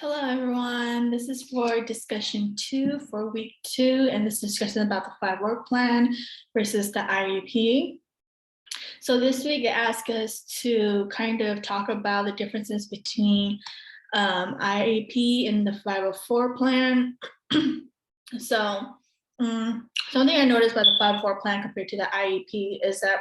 Hello, everyone. This is for discussion 2 for week 2, and this discussion about the 5-work plan versus the IEP. So this week, it asked us to kind of talk about the differences between IEP and the 504 plan. So something I noticed about the 504 plan compared to the IEP is that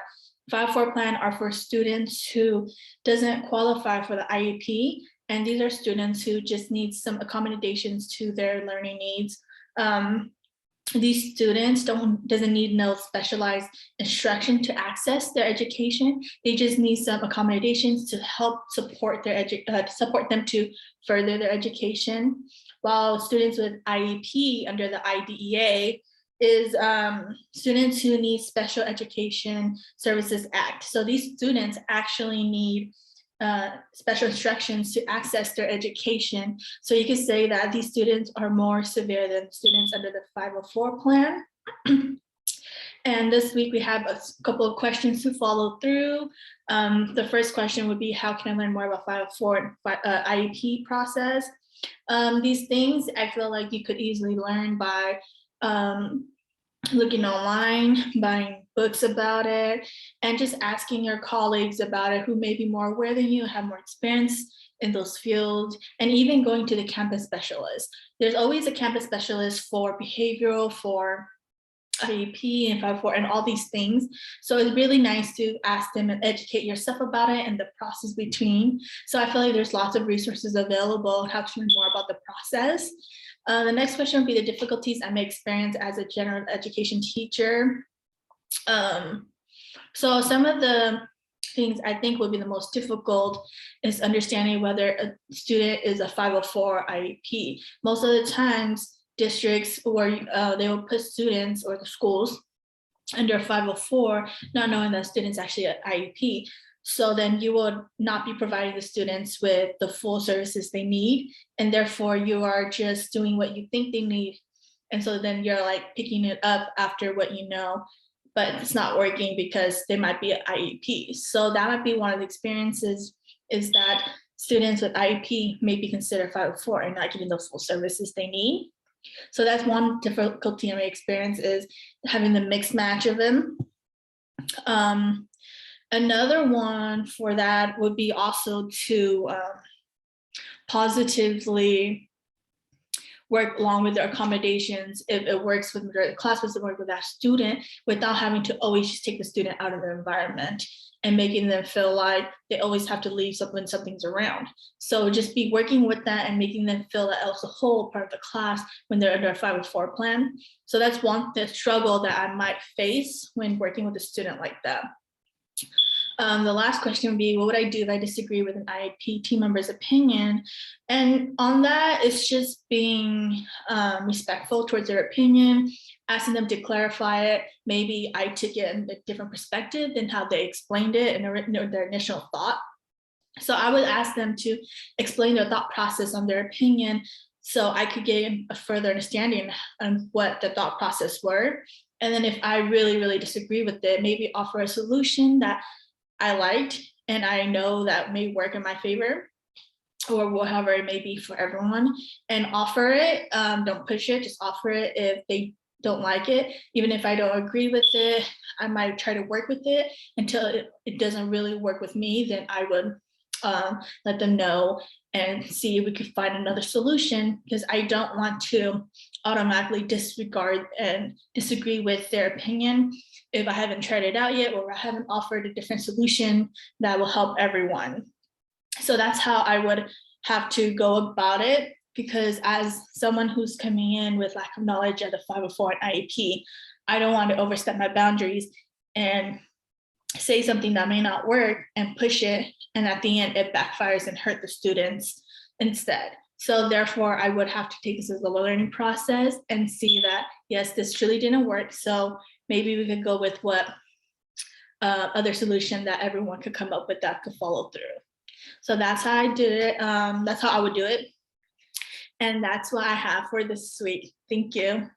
504 plan are for students who doesn't qualify for the IEP, and these are students who just need some accommodations to their learning needs. These students doesn't need no specialized instruction to access their education. They just need some accommodations to help support support them to further their education. While students with IEP under the IDEA is students who need Special Education Services Act. So these students actually need special instructions to access their education. So you could say that these students are more severe than students under the 504 plan. And this week we have a couple of questions to follow through. The first question would be, how can I learn more about 504 and IEP process? These things I feel like you could easily learn by looking online, buying books about it, and just asking your colleagues about it who may be more aware than you, have more experience in those fields, and even going to the campus specialist. There's always a campus specialist for behavioral, for IEP and 504 and all these things. So it's really nice to ask them and educate yourself about it and the process between. So I feel like there's lots of resources available how to learn more about the process. The next question would be the difficulties I may experience as a general education teacher. So some of the things I think would be the most difficult is understanding whether a student is a 504 IEP. Most of the times, districts where they will put students or the schools under 504, not knowing that students actually at IEP. So then you will not be providing the students with the full services they need. And therefore you are just doing what you think they need. And so then you're like picking it up after what you know, but it's not working because they might be at IEP. So that might be one of the experiences, is that students with IEP may be considered 504 and not getting those full services they need. So that's one difficulty I may experience, is having the mixed match of them. Another one for that would be also to positively work along with their accommodations. If it works with the class, doesn't work with that student, without having to always just take the student out of their environment and making them feel like they always have to leave when something's around. So just be working with that and making them feel that it's a whole part of the class when they're under a 504 plan. So that's the struggle that I might face when working with a student like that. The last question would be, what would I do if I disagree with an IEP team member's opinion? And on that, it's just being respectful towards their opinion, asking them to clarify it. Maybe I took it in a different perspective than how they explained it in their initial thought. So I would ask them to explain their thought process on their opinion, so I could gain a further understanding on what the thought process were. And then if I really, really disagree with it, maybe offer a solution that I liked and I know that may work in my favor, or whatever it may be for everyone, and offer it. Don't push it, just offer it. If they don't like it, even if I don't agree with it, I might try to work with it until it doesn't really work with me. Then I would let them know and see if we could find another solution, because I don't want to automatically disregard and disagree with their opinion if I haven't tried it out yet, or I haven't offered a different solution that will help everyone. So that's how I would have to go about it, because as someone who's coming in with lack of knowledge of the 504 and IEP, I don't want to overstep my boundaries and say something that may not work and push it, and at the end it backfires and hurt the students instead. So therefore I would have to take this as a learning process and see that, yes, this truly didn't work. So maybe we could go with what other solution that everyone could come up with that could follow through. So that's how I did it. That's how I would do it. And that's what I have for this week. Thank you.